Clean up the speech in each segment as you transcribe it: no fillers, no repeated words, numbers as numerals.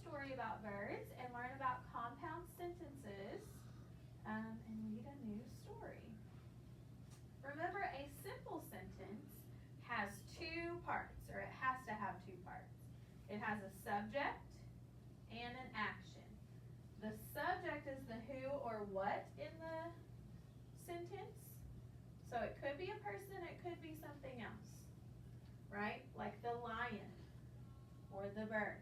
story about birds and learn about compound sentences and read a new story. Remember, a simple sentence has two parts, or it has to have two parts. It has a subject and an action. The subject is the who or what in the sentence. So it could be a person, it could be something else, right? Like the lion or the bird.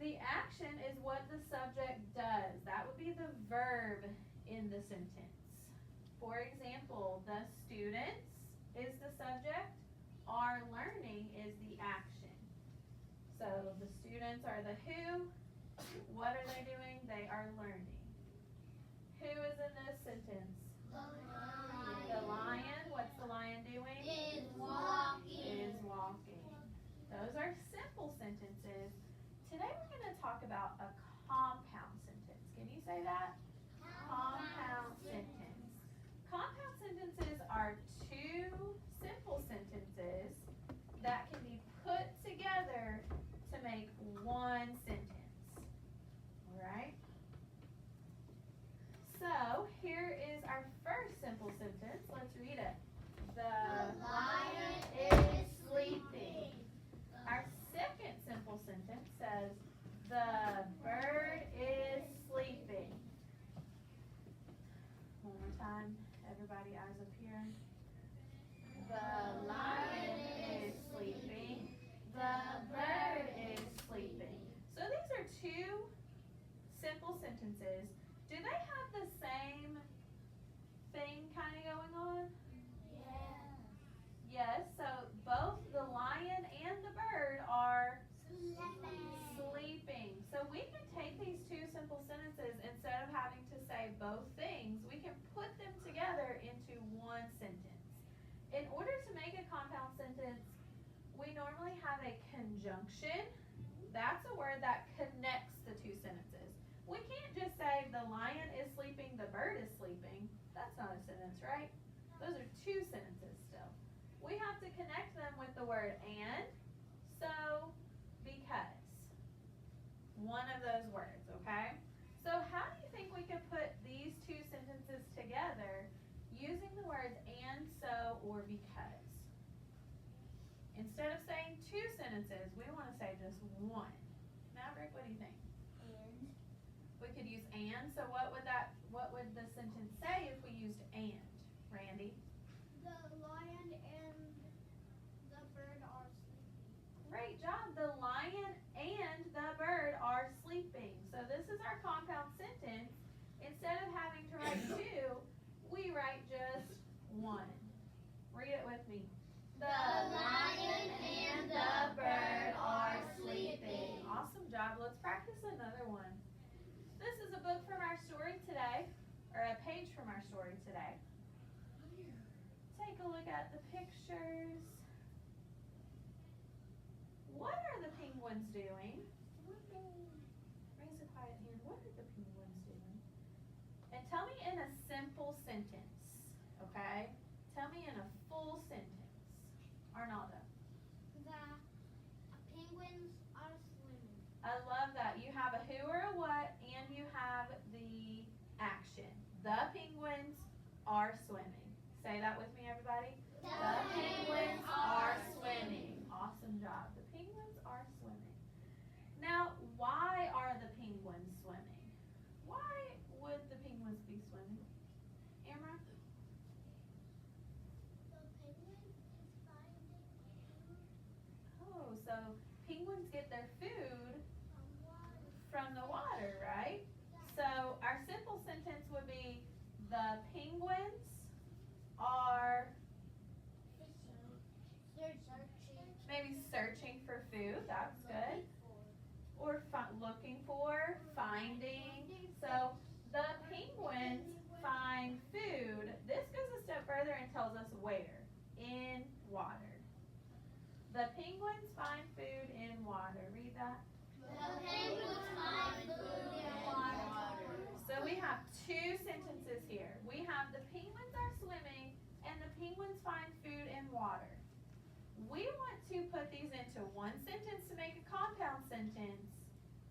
The action is what the subject does. That would be the verb in the sentence. For example, the students is the subject. Are learning is the action. So the students are the who. What are they doing? They are learning. Who is in this sentence? The lion. What's the lion doing? Is walking. Is walking. Those are simple sentences. Today we're going to talk about a compound sentence. Can you say that? Compound sentence. Compound sentences are two simple sentences that can be put together to make one sentence. Alright? So, here is our first simple sentence. Let's read it. The lion is sleeping. Our second simple sentence says, the bird is sleeping. One more time. Everybody, eyes up here. The lion is sleeping. The bird is sleeping. So these are two simple sentences. Do they have the same thing kind of going on? Yeah. Yes, so both the lion and the bird are sleeping. So we can take these two simple sentences, instead of having to say both things, we can put them together into one sentence. In order to make a compound sentence, we normally have a conjunction. That's a word that connects the two sentences. We can't just say the lion is sleeping, the bird is sleeping. That's not a sentence, right? Those are two sentences still. We have to connect them with the word and, so, because. One of those words, okay? So how do you think we could put these two sentences together using the words and, so, or because? Instead of saying two sentences, we want to say just one. Maverick, what do you think? And. We could use and, so what would the sentence say if we used and? Randy? The lion and the bird are sleeping. Great job. The lion and the bird are sleeping. So this is our compound sentence. Instead of having to write two, we write just one. Read it with me. The lion and the bird are sleeping. Awesome job. Let's practice another one. This is a book from our story today, or a page from our story today. Take a look at the pictures. What are the penguins doing? Raise a quiet hand. What are the penguins doing? And tell me in a simple sentence, okay? Tell me in a full sentence. Arnaldo. The penguins are swimming. I love that. You have a who or a what, and you have the action. The penguins are swimming. Say that with me, everybody. The penguins are swimming. Awesome job. The penguins are swimming. Now, why are the penguins swimming? Why would the penguins be swimming? Amra? The penguin is finding food Oh, so penguins get their food from water. from the water, right? So our simple sentence would be, the penguins are maybe searching for food. That's good. Or looking for, finding. So the penguins find food. This goes a step further and tells us where. In water. The penguins find food in water. Read that. The penguins find food in water. So we have two sentences here. We have the penguins are swimming and the penguins find food in water. We want to put these into one sentence to make a compound sentence.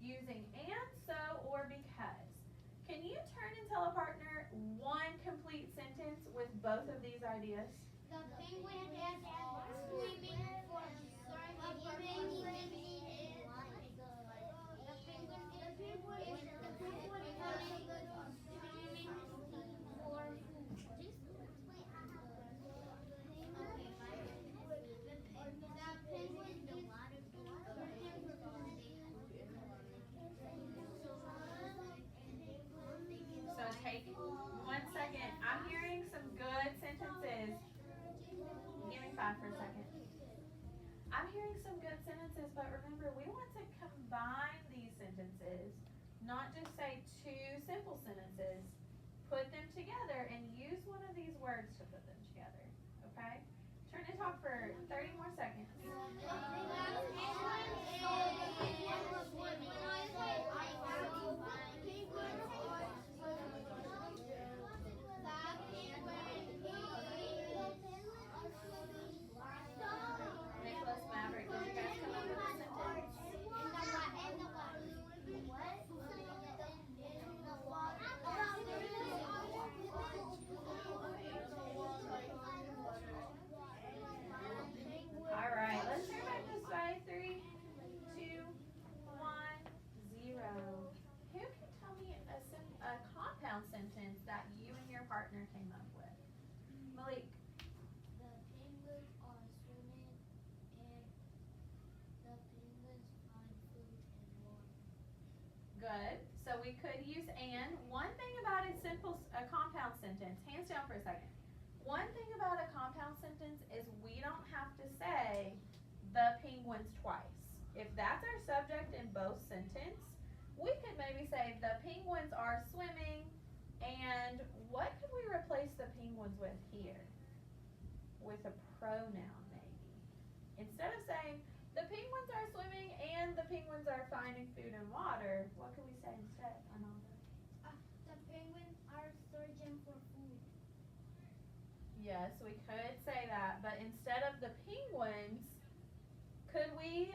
using and, so, or because. Can you turn and tell a partner one complete sentence with both of these ideas? The penguin is swimming for So take 1 second. I'm hearing some good sentences. Give me 5 for a second. I'm hearing some good sentences, but remember, we want to combine these sentences, not just say 2 simple sentences. Put them together and use one of these words to put them together, okay? Turn and talk for 30 more seconds. Nicholas, Maverick, did you guys come up with a sentence? All right, let's turn back this way. 3, 2, 1, 0. Who can tell me a compound sentence that you and your partner came up with? Malik. The penguins are swimming and the penguins find food in water. Good. So we could use and. One thing about a compound sentence, hands down for a second. One thing about a compound sentence is we don't have to say the penguins twice. If that's our subject in both sentences, we could maybe say the penguins are swimming, and what could we replace the penguins with here? With a pronoun maybe. Instead of saying the penguins are swimming and the penguins are finding food and water, what could we say instead, Ananda? The penguins are searching for food. Yes, we could say that, but instead of the penguins, could we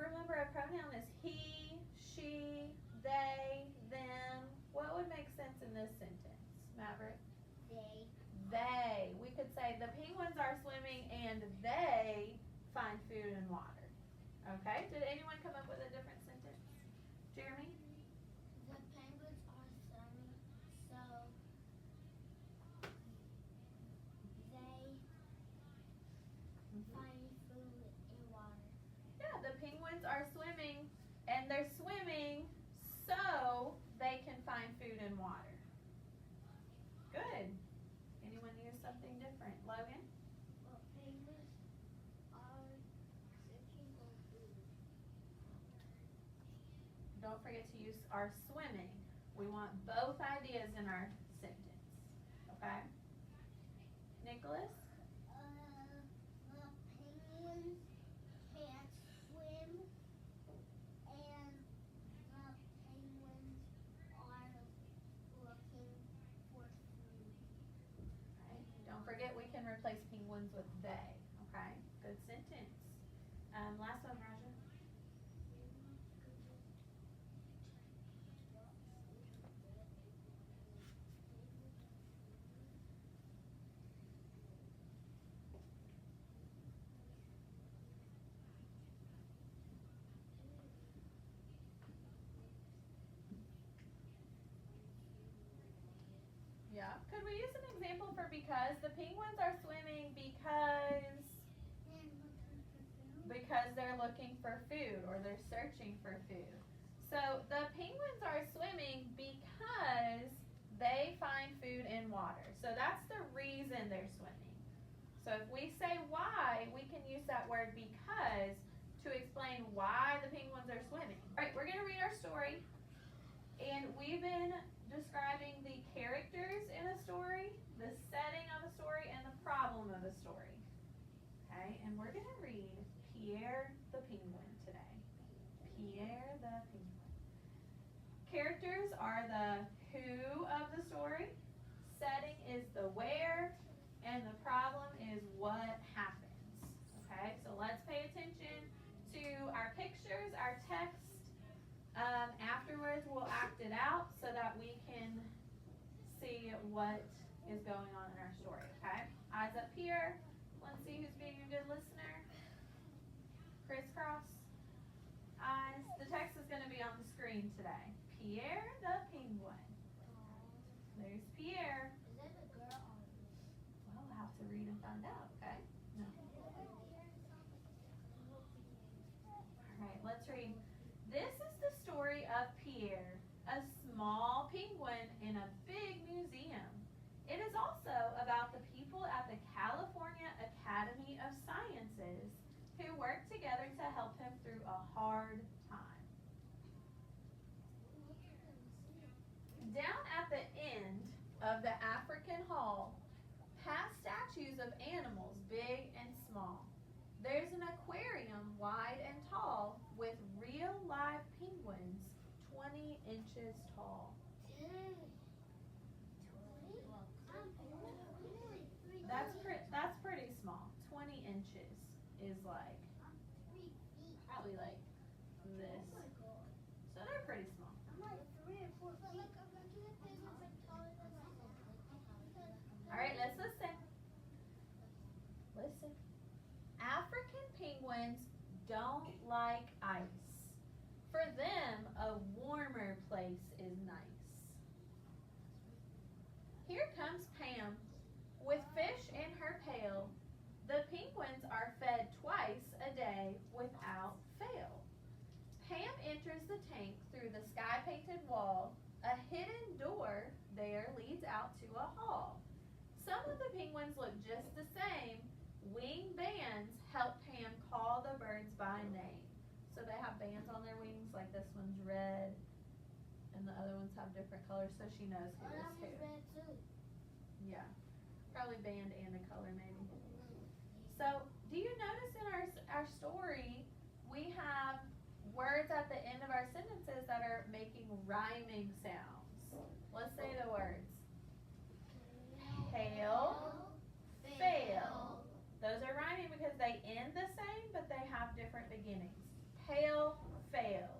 remember a pronoun is he, she, they, them? What would make sense in this sentence, Maverick? They. They. We could say the penguins are swimming and they find food and water. Okay, did anyone come up with a different sentence? Jeremy? The penguins are swimming, so they find food in water. Yeah, the penguins are swimming and they're swimming so they can find food and water. Good. Anyone use something different? Logan? Well, penguins are searching for food. Don't forget to use our swimming. We want both ideas in our sentence. Okay? Nicholas? The penguins can't swim, and the penguins are looking for food. Right. Don't forget we can replace penguins with they. Okay? Good sentence. Last one, Raja. Yeah. Could we use an example for because? The penguins are swimming because they're looking for food or they're searching for food. So the penguins are swimming because they find food in water. So that's the reason they're swimming. So if we say why, we can use that word because to explain why the penguins are swimming. All right, we're going to read our story. And we've been describing the characters in a story, the setting of a story, and the problem of a story. Okay, and we're going to read Pierre the Penguin today. Pierre the Penguin. Characters are the who of the story, setting is the where, and the problem is what happens. Okay, so let's pay attention to our pictures, our text, what is going on in our story, okay? Eyes up here. Let's see who's being a good listener. Crisscross. Eyes. The text is going to be on the screen today. Pierre the penguin. There's Pierre. Is that a girl or Well, we'll have to read and find out, okay? No. Alright, let's read. This is the story of Pierre, a small penguin in a big museum. It is also about the people at the California Academy of Sciences who worked together to help him through a hard time. Down at the end of the African Hall, past statues of animals big and small, there's an aquarium wide and tall with real live penguins 20 inches tall. That's pretty small. 20 inches is like probably like this. So they're pretty small. All right, let's listen. Listen. African penguins don't like ice. For them, a warmer place is nice. Here comes Pam with fish in her pail. The penguins are fed twice a day without fail. Pam enters the tank through the sky-painted wall. A hidden door there leads out to a hall. Some of the penguins look just the same. Wing bands help Pam call the birds by name. So they have bands on their wings, like this one's red, and the other ones have different colors, so she knows who is who. red too. Yeah, probably band and a color maybe. So, do you notice in our story, we have words at the end of our sentences that are making rhyming sounds. Let's say the words. Hail, fail. Those are rhyming because they end the same, but they have different beginnings. Hail, fail.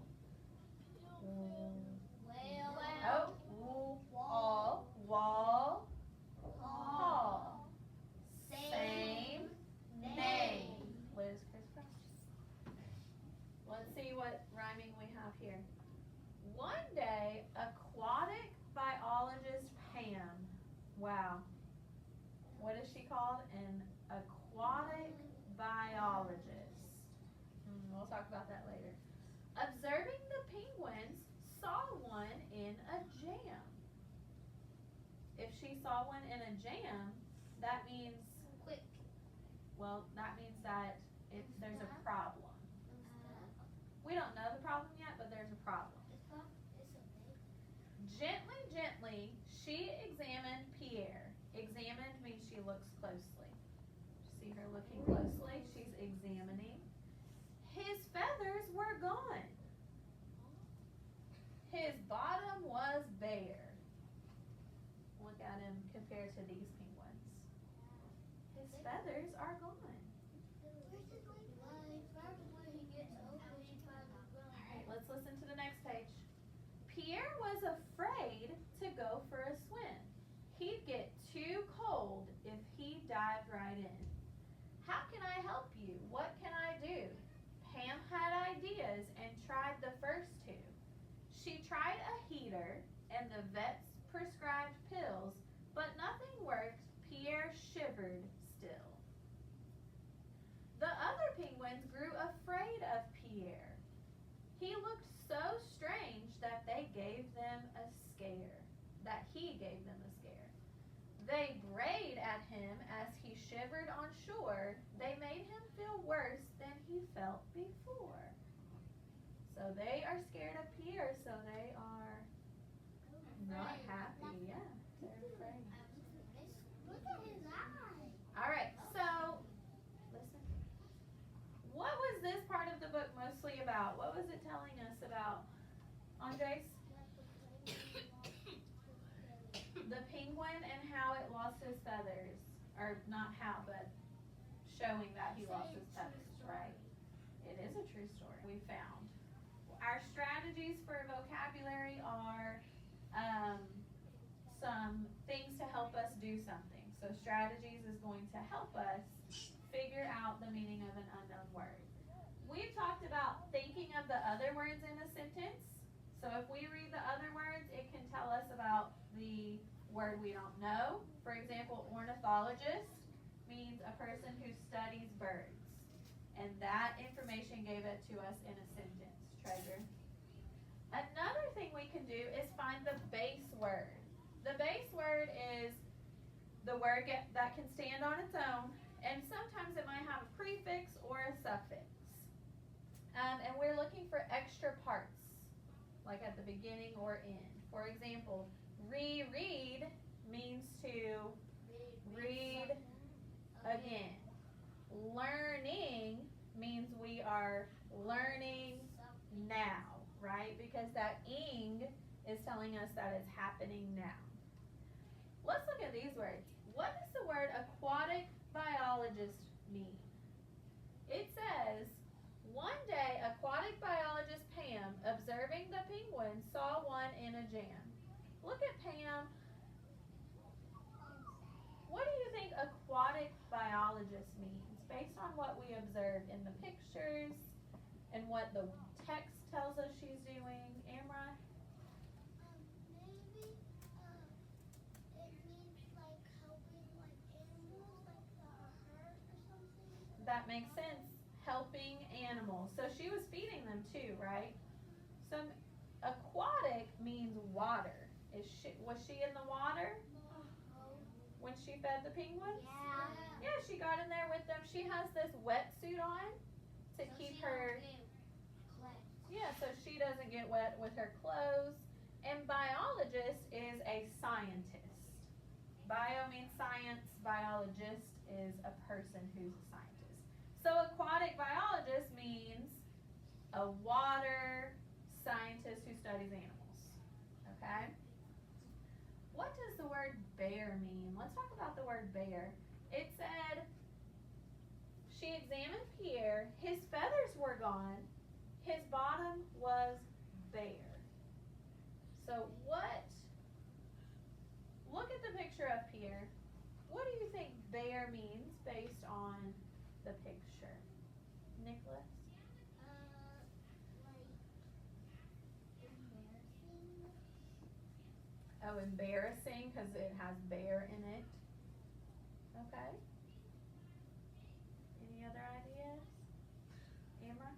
Oh, all, wall, hall. Same name. Liz, crisscross. Let's see what rhyming we have here. One day, aquatic biologist Pam. Wow. What is she called? An aquatic biologist. We'll talk about that later. Observing the penguins, saw one in a jam. If she saw one in a jam, that means Quick. well, that means that there's a problem. We don't know the problem yet, but there's a problem. Gently, gently, she examined Pierre. Examined means she looks closely. See her looking closely? She's examining. His feathers were gone. His bottom was bare. Look at him compared to these penguins. His feathers are gone. Alright, let's listen to the next page. Pierre was afraid to go for a swim. He'd get too cold if he dived right in. How can I help you? What can I do? Pam had ideas and tried the first two. She tried a heater and the vet's prescribed pills, but nothing worked. Pierre shivered still. The other penguins grew afraid of Pierre. He looked so strange that they gave them a scare. He gave them a scare. They brayed at him as he shivered on shore. They made him feel worse than he felt before. So they are scared of Pierre, so they are not happy. Yeah, they're afraid. Look at his eye. Alright, so listen. What was this part of the book mostly about? What was it telling us about? Andres? The penguin and how it lost his feathers. Or not how, but showing that he lost his feathers, right? It is a true story we found. Our strategies for vocabulary are some things to help us do something. So strategies is going to help us figure out the meaning of an unknown word. We've talked about thinking of the other words in a sentence. So if we read the other words, it can tell us about the word we don't know. For example, ornithologist means a person who studies birds. And that information gave it to us in a sentence, Treasure. Another thing we can do is find the base word. The base word is the word that can stand on its own, and sometimes it might have a prefix or a suffix. And we're looking for extra parts, like at the beginning or end. For example, reread means to read again. Learning means we are learning now, right? Because that ing is telling us that it's happening now. Let's look at these words. What does the word aquatic biologist mean? It says, one day aquatic biologist Pam, observing the penguins, saw one in a jam. Look at Pam. What do you think aquatic biologist means based on what we observed in the pictures and what the text tells us she's doing? Amra? Maybe it means like helping like animals like that are hurt or something. That makes sense. Helping animals. So she was feeding them too, right? So aquatic means water. Was she in the water when she fed the penguins? Yeah. Yeah, she got in there with them. She has this wetsuit on to keep her. Yeah, so she doesn't get wet with her clothes. And biologist is a scientist. Bio means science. Biologist is a person who's a scientist. So aquatic biologist means a water scientist who studies animals. Okay? What does the word bear mean? Let's talk about the word bear. It said, she examined Pierre. His feathers were gone. His bottom was bare. So look at the picture of Pierre. What do you think bear means based on the picture? Nicholas? Like embarrassing. Oh, embarrassing because it has bear in it. Okay. Any other ideas? Amra?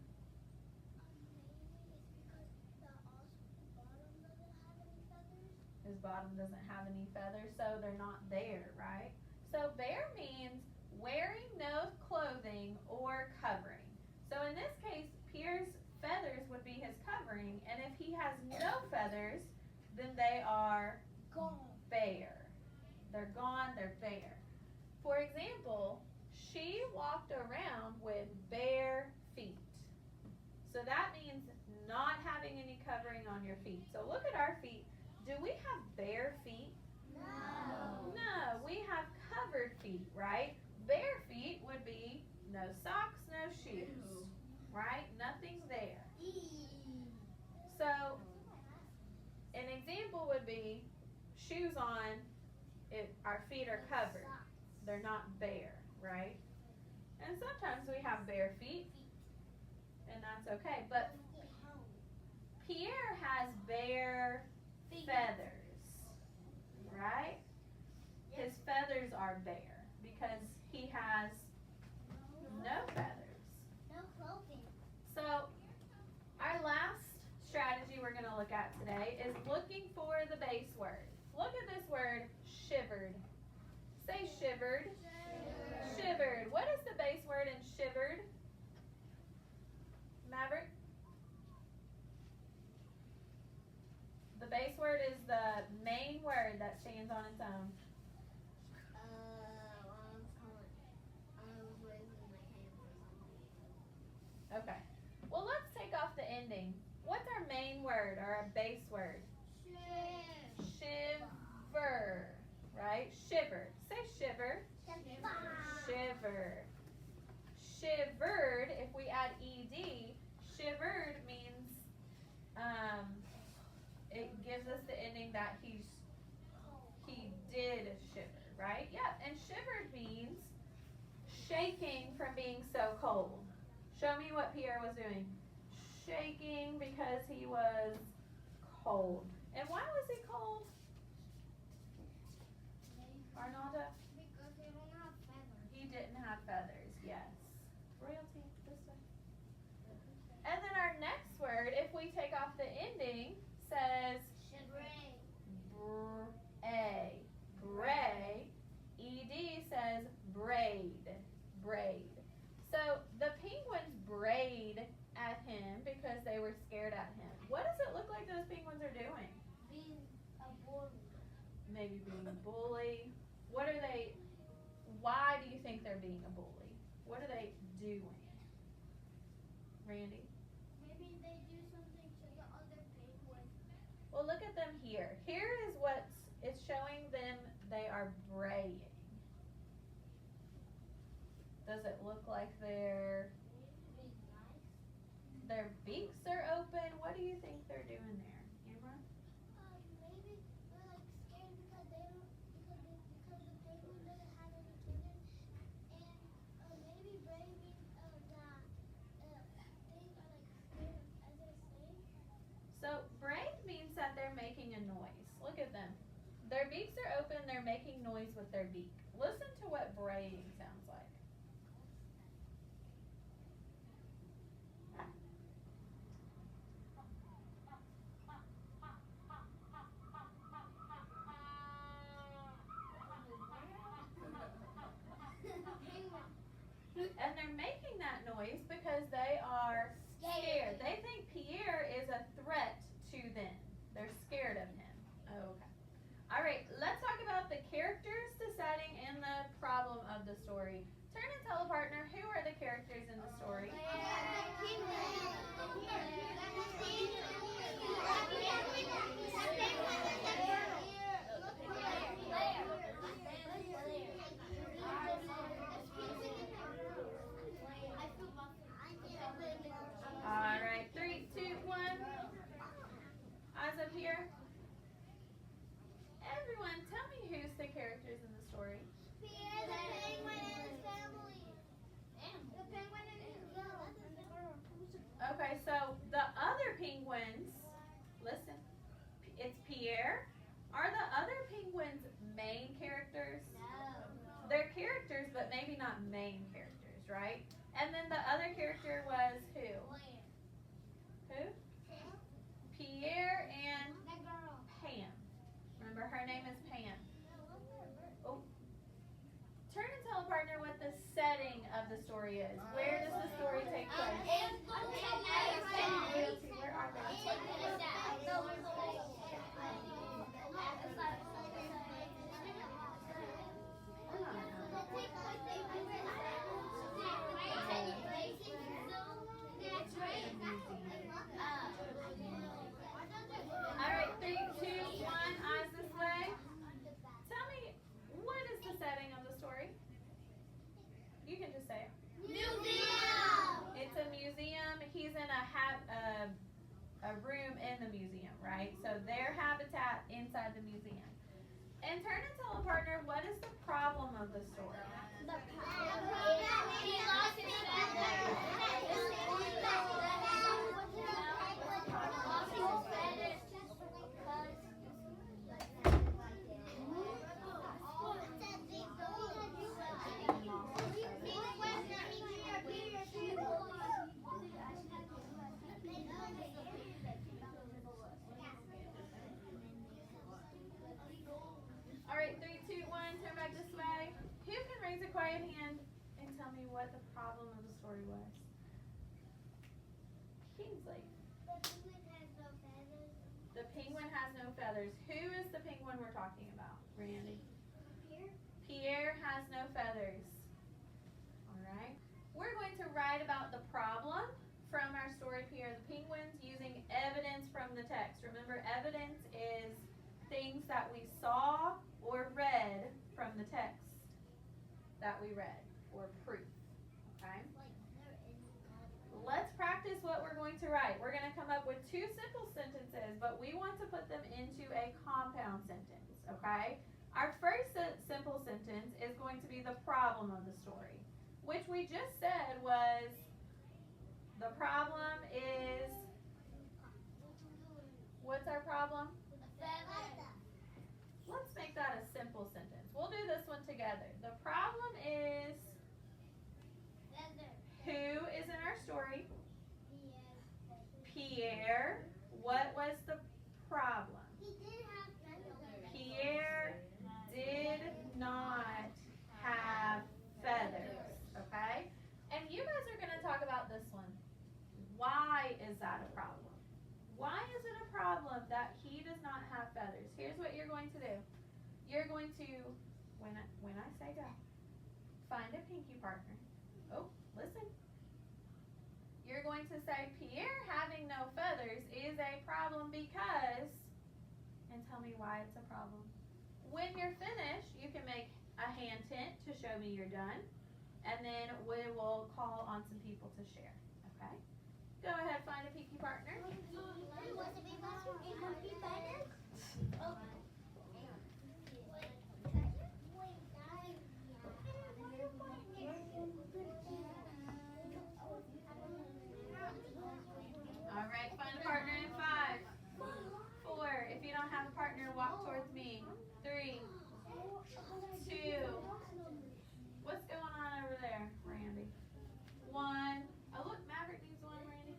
Maybe it's because the bottom doesn't have any His bottom doesn't have any feathers. feathers, so they're not there, right? So bare means wearing no clothing or covering. So in this case, Pierre's feathers would be his covering, and if he has no feathers, then they are Gone. bare. They're gone, they're bare. For example, she walked around with bare feet. So that means not having any covering on your feet. So look at our feet. Do we have bare feet? No. No, we have covered feet, right? Bare feet would be no socks, no shoes, right? Nothing there. So an example would be shoes on, our feet are covered. They're not bare, right? And sometimes we have bare feet, and that's okay. But Pierre has bare feathers, right? His feathers are bare because he has no feathers. No clothing. So our last strategy we're going to look at today is looking for the base word. Look at this word, shivered. Say shivered. Shivered. What is the base word in shivered? Maverick? The base word is the main word that stands on its own. Okay. Well, let's take off the ending. What's our main word or our base word? Shiver. Right? Shiver. Say shiver. Shiver. Shivered, if we add ed, shivered means it gives us the ending that he's did shiver, right? Yep, and shivered means shaking from being so cold. Show me what Pierre was doing. Shaking because he was cold. And why was he cold? Arnalda? Because they don't have feathers. He didn't have feathers, yes. Royalty, this way. And then our next word, if we take off the ending, says Bray. bray. Bray. ED says braid. Braid. So the penguins brayed at him because they were scared at him. What does it look like those penguins are doing? Being a bully. Maybe being a bully. What are they, why do you think they're being a bully? What are they doing? Randy? Maybe they do something to the other penguins. Well, look at them here. Here is it's showing them they are braying. Does it look like their beaks are open? What do you think they're doing there? Amber? Maybe they're like scared because they don't because the penguin doesn't have any feathers, and maybe Bray means that things are like scared as they say. So braid means that they're making a noise. Look at them. Their beaks are open, they're making noise with their beak. Listen to what braying sounds like. And they're making that noise because they are scared. They think Pierre is a threat to them. They're scared of him. Okay. All right, let's talk about the characters, the setting, and the problem of the story. Turn and tell a partner, who are the characters in the story? All right, 3, 2, 1. Eyes up here. Everyone, tell me who's the characters in the story. Pierre, the penguin and his family. The penguin and his girl. Okay, so the other penguins, listen, it's Pierre. Are the other penguins main characters? No. They're characters, but maybe not main characters, right? And then the other character was who? Who? Pierre and That girl. Pam. Remember, her name is Pam. Oh. Turn and tell a partner what the setting of the story is. Where does the story take place? Where are they? Alright, 3, 2, 1, eyes this way. Tell me, what is the setting of the story? You can just say it. Museum. It's a museum. He's in a room in the museum, right? So their habitat inside the museum. And turn and tell a partner, what is the problem of the story? He lost his Alright, 3, 2, 1, turn back this way. Who can raise a quiet hand and tell me what the problem of the story was? Kingsley. The penguin has no feathers. Who is the penguin we're talking about? Randy. Pierre has no feathers. Alright. We're going to write about the problem from our story, Pierre the Penguins, using evidence from the text. Remember, evidence is things that we saw or read from the text that we read, or proof. Okay? Let's practice what we're going to write. We're going to come up with 2 simple sentences, but we want to put them into a compound sentence, okay? Our first simple sentence is going to be the problem of the story, which we just said was the problem is, what's our problem? Let's make that a simple sentence. We'll do this one together. The problem is, who is in our story? Pierre. What was the problem? Pierre did not have feathers. Okay? And you guys are going to talk about this one. Why is that a problem? Why is it a problem that he does not have feathers? Here's what you're going to do. You're going to, when I say go, find a pinky partner. Oh, listen. You're going to say Pierre having no feathers is a problem because, and tell me why it's a problem. When you're finished, you can make a hand tent to show me you're done, and then we will call on some people to share. Okay? Go ahead, find a pinky partner. All right, find a partner in 5, 4. If you don't have a partner, walk towards me. 3, 2. What's going on over there, Randy? 1. Oh, look, Maverick needs 1, Randy.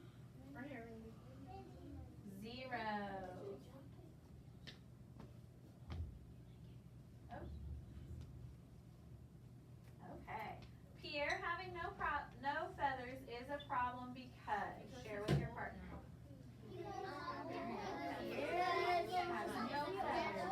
Right here, Randy. 0. Oh. Okay. Pierre having no feathers is a problem because. Share with your partner. Pierre has no feathers.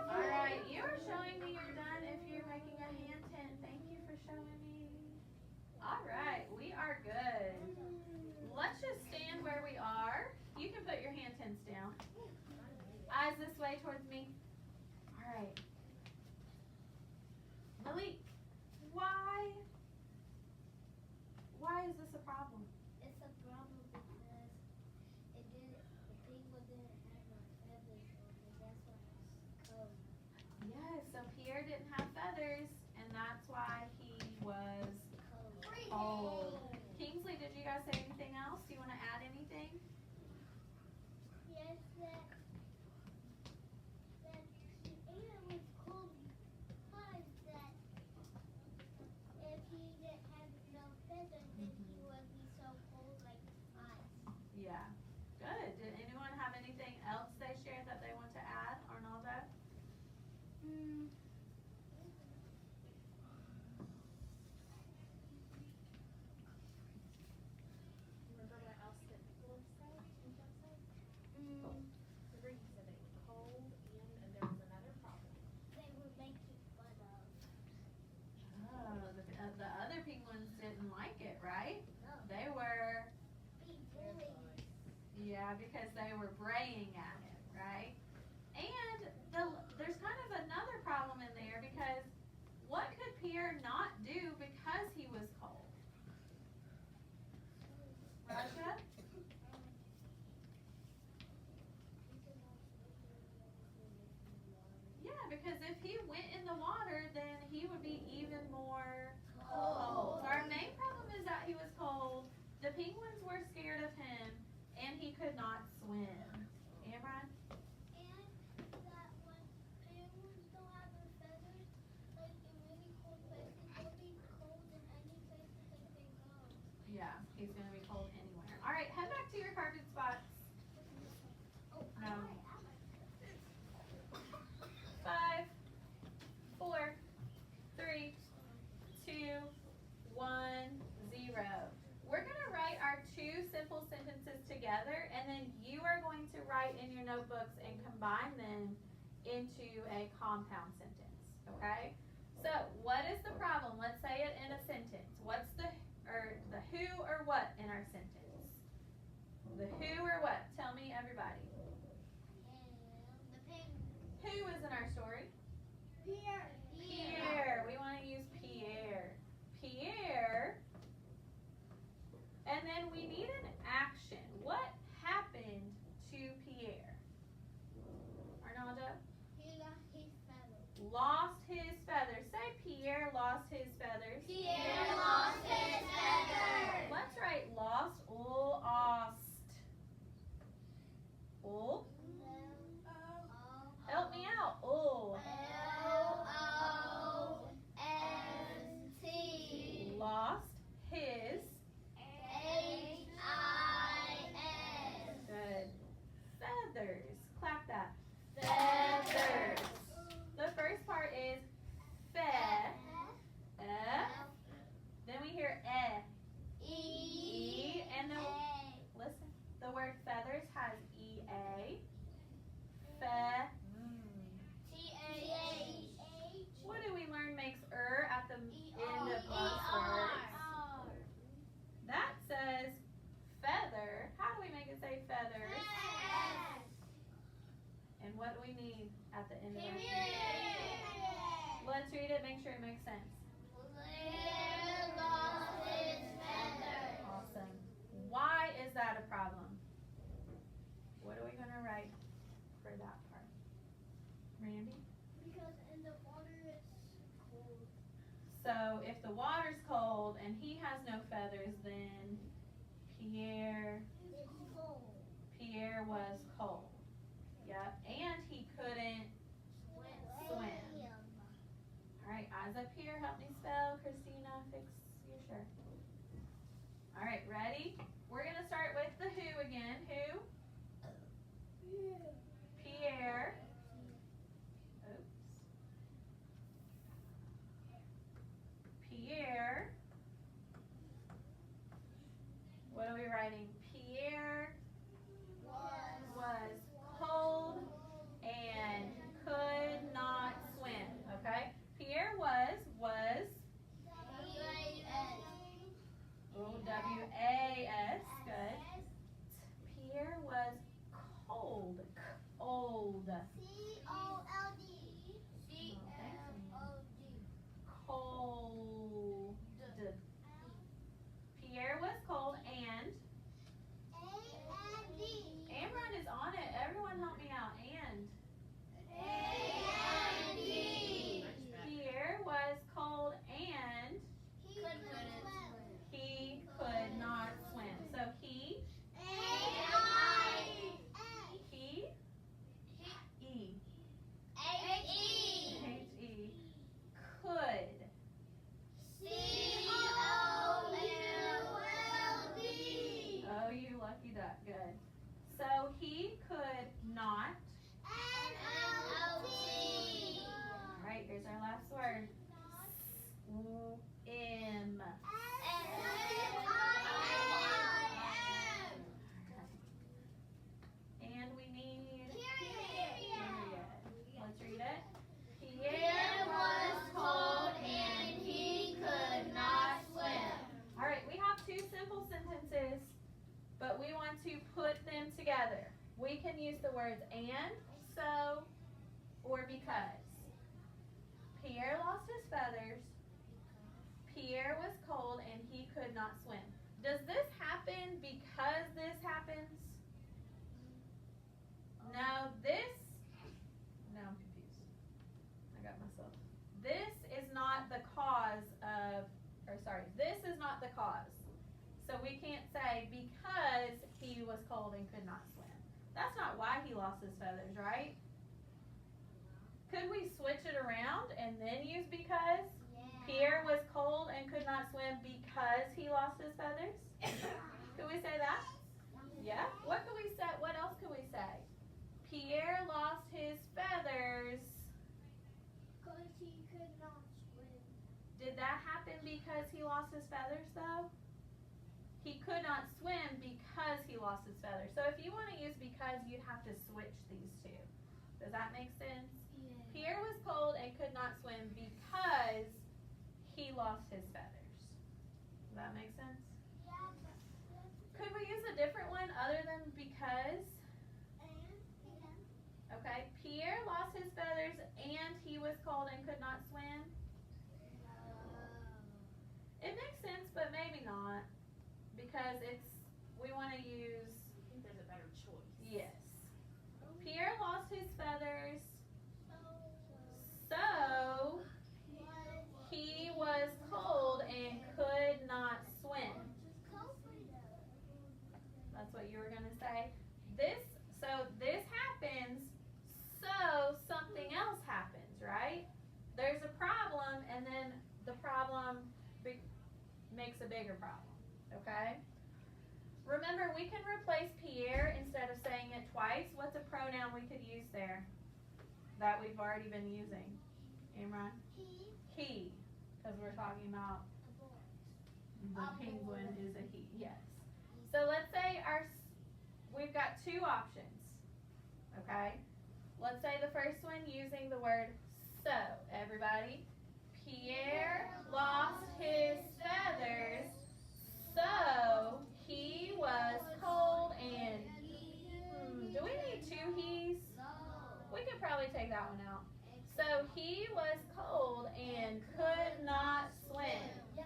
Alright, you're showing me you're done if you're making a hand tent. Thank you for showing me. Alright, we are good. Let's just stand where we are. You can put your hand tents down. Eyes this way towards me. Alright. Malik, why is this a problem? It's a problem because the people didn't have no feathers on it. That's why it's cold. Yes, so Pierre didn't have feathers, and that's why he was cold. Kingsley, did you guys say anything else? Do you want to add anything? Yes, that the air was cold because that if he didn't have no feathers, then he would be so cold like ice. Yeah. Good. Did anyone have anything else they shared that they want to add, Arnaldo? Remember what else that people said? Remember you said it was cold and there was another problem. They were making fun of. Oh, the other penguins didn't like it, right? No. They were, Be bullied. yeah, because they were braying at it, right? And there's kind of another problem in there because what could Pierre not do because he was cold? Raja? Yeah, because if he went in the water, could not swim. Amron? And that when penguins don't have their feathers, like in really cold places, they'll be cold in any place that they go. Yeah, he's gonna be cold anywhere. All right, head back to your carpet spots. Oh, No. I'm right. 5, 4, 3, 2, 1, 0. We're gonna write our two simple sentences together, and then you are going to write in your notebooks and combine them into a compound sentence, okay? So, what is the problem? Let's say it in a sentence. What's the who or what in our sentence? The who or what? Tell me, everybody. The penguin. Who is in our story? Pierre. Pierre. We want to use Pierre. Pierre. And then we need an action. What happened to Pierre? Arnaldo? He lost his feathers. Lost his feathers. Say Pierre lost his feathers. Pierre lost his feathers. Let's write lost. Lost. Oh. Help me out. Oh. L-O-S-T. Lost his. H-I-S. Good. Feathers. Clap that. Feathers. The first part is fe. Then we hear e. And then listen. The word feathers has ea. Fe. T-H. What do we learn makes at the end of most words? That says feather. How do we make it say feathers? And what do we need at the end of our sentence? Let's read it, make sure it makes sense. Awesome. Why is that a problem? What are we going to write for that part? Randy? Because in the water it's cold. So if the water's cold and he has no feathers, then Pierre was cold. Yep. And he couldn't swim. All right, eyes up here. Help me spell. Christina, fix your shirt. All right, ready? We're going to start with the who again. Who? Pierre. Oops. Pierre. What are we writing? Pierre was cold and could not swim. Okay? Pierre was W-A-S. Good. Pierre was cold. Old. C-O-L-D. Cold. Pierre was cold and A-N-D. Amron is on it. Everyone help me out. And A-N-D. Pierre was cold and He couldn't swim. he could not swim. So he A-I-N. he E H-E. H-E could. C-O-U-L-D. Oh, you lucky duck. Good. So he could not. N-L-T. All right, here's our last word. M. And we need period. Let's read it. Pierre was cold and he could not swim. All right, we have two simple sentences, but we want to put them together. We can use the words and, so, or because. Pierre lost his feathers. Pierre was cold and he could not swim. Does this happen because this happens? No, no, I'm confused. I got myself. This is not the cause. So we can't say because he was cold and could not swim. That's not why he lost his feathers, right? Could we switch it around and then use because? Pierre was cold and could not swim because he lost his feathers? Could we say that? Yeah. What could we say? What else could we say? Pierre lost his feathers. Because he could not swim. Did that happen because he lost his feathers though? He could not swim because he lost his feathers. So if you want to use because, you'd have to switch these two. Does that make sense? Yeah. Pierre was cold and could not swim because he lost his feathers. Does that make sense? Yeah, but Could we use a different one other than because? Okay, Pierre lost his feathers and he was cold and could not swim. It makes sense, but maybe not. Because we want to use, I think there's a better choice. yes. Pierre lost his feathers, so he was cold and could not swim. That's what you were going to say. This happens, so something else happens, right? There's a problem, and then the problem makes a bigger problem, okay? Remember, we can replace Pierre instead of saying it twice. What's a pronoun we could use there that we've already been using? Imran? He, because we're talking about the penguin is a he, yes. So let's say we've got two options, okay? Let's say the first one using the word so. Everybody, Pierre lost his feathers, so he was cold and, do we need two he's? We could probably take that one out. So he was cold and could not swim.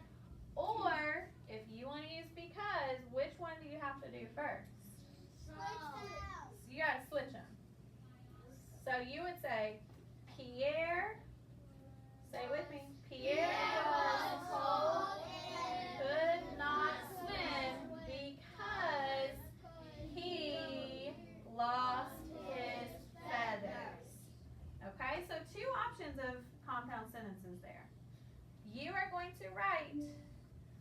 Or, if you want to use because, which one do you have to do first? So you got to switch them. So you would say, Pierre, say it with me, Pierre was cold and could not swim because he lost his feathers. Okay, so two options of compound sentences there. You are going to write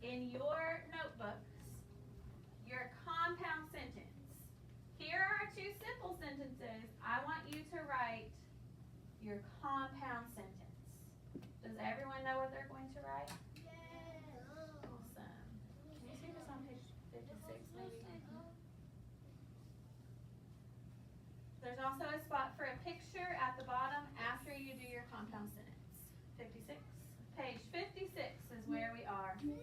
in your notebooks your compound sentence. Here are two simple sentences. I want you to write your compound sentence. Does everyone know what they're going to write? Awesome. Can you see this on page 56 maybe? There's also a spot for a picture at the bottom after you do your compound sentence. 56.